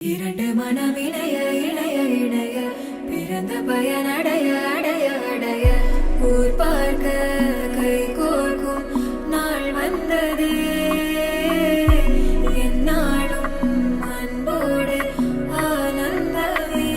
இரண்டு மனமிணைய இணைய இணைய பிறந்த பயனடைய அடைய அடைய ஊர் பார்க்க கை கோர்க்கும் நாள் வந்ததே என்னாலும் அன்போடு ஆனந்தமே.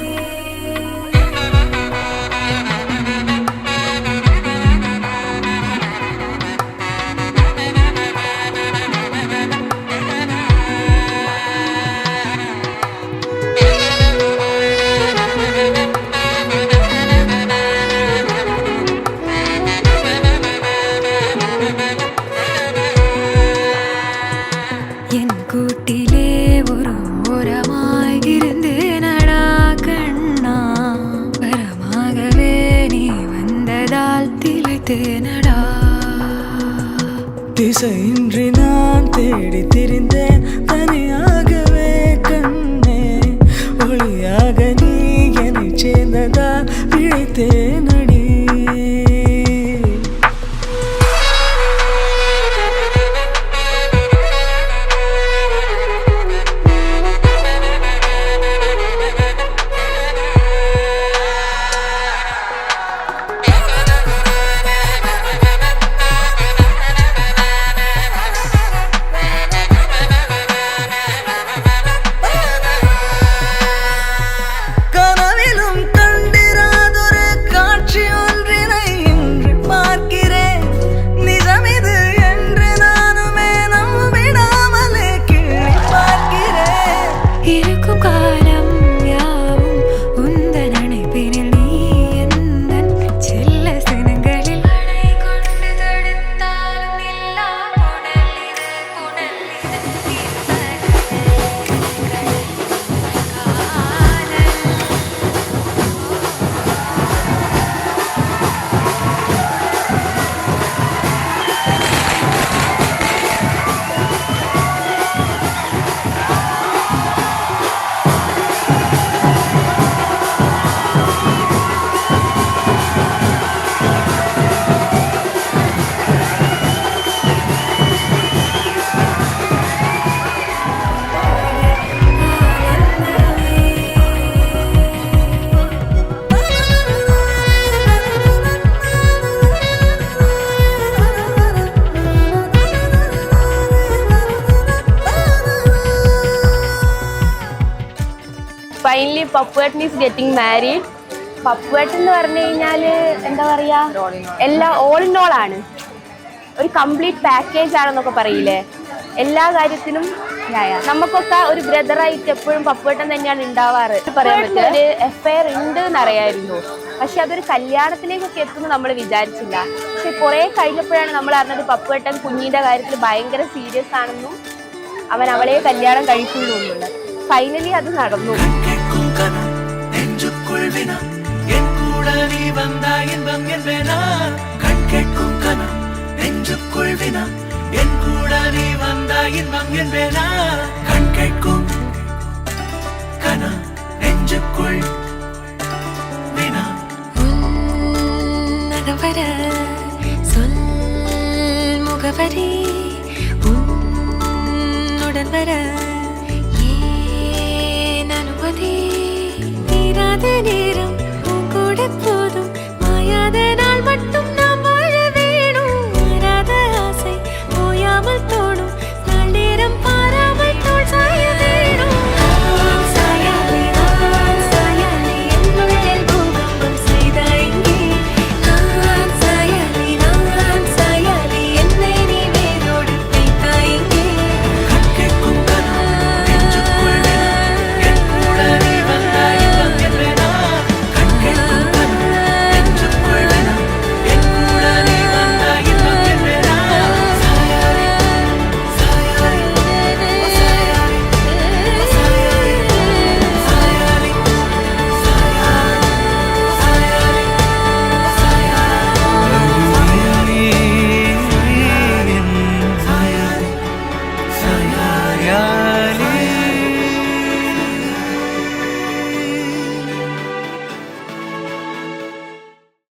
என் கூட்டிலே ஒரு ஓரமாய் இருந்தேனடா கண்ணா, வரமாகவே நீ வந்ததால் திளைத்தேனடா. திசையின்றி நான் தேடி திரிந்தேன் தனியாகவே கண்ணே, ஒளியாக நீ என்னை சேர்ந்ததால் பிழைத்தேனடி. ഫൈനലി പപ്പുവേട്ടൻ ഈസ് ഗെറ്റിംഗ് മാരീഡ്. പപ്പുവേട്ടൻ എന്ന് പറഞ്ഞു കഴിഞ്ഞാൽ എന്താ പറയാ, എല്ലാ ഓൾ ഇൻ ഓൾ ആണ്, ഒരു കംപ്ലീറ്റ് പാക്കേജ് ആണെന്നൊക്കെ പറയില്ലേ. എല്ലാ കാര്യത്തിനും നമുക്കൊക്കെ ഒരു ബ്രദറായിട്ട് എപ്പോഴും പപ്പുവേട്ടൻ തന്നെയാണ് ഉണ്ടാവാറ്. പറയാൻ പറ്റും ഒരു എഫ്ഐആർ ഉണ്ട് എന്നറിയായിരുന്നു, പക്ഷെ അതൊരു കല്യാണത്തിലേക്കൊക്കെ എത്തുന്നു നമ്മൾ വിചാരിച്ചില്ല. പക്ഷെ കുറെ കഴിഞ്ഞപ്പോഴാണ് നമ്മൾ അറിഞ്ഞത് പപ്പുവേട്ടൻ കുഞ്ഞിന്റെ കാര്യത്തിൽ ഭയങ്കര സീരിയസ് ആണെന്നും അവൻ അവളെ കല്യാണം കഴിക്കുള്ളൂ എന്നുള്ളത്. ഫൈനലി അത് നടന്നു. முகவரி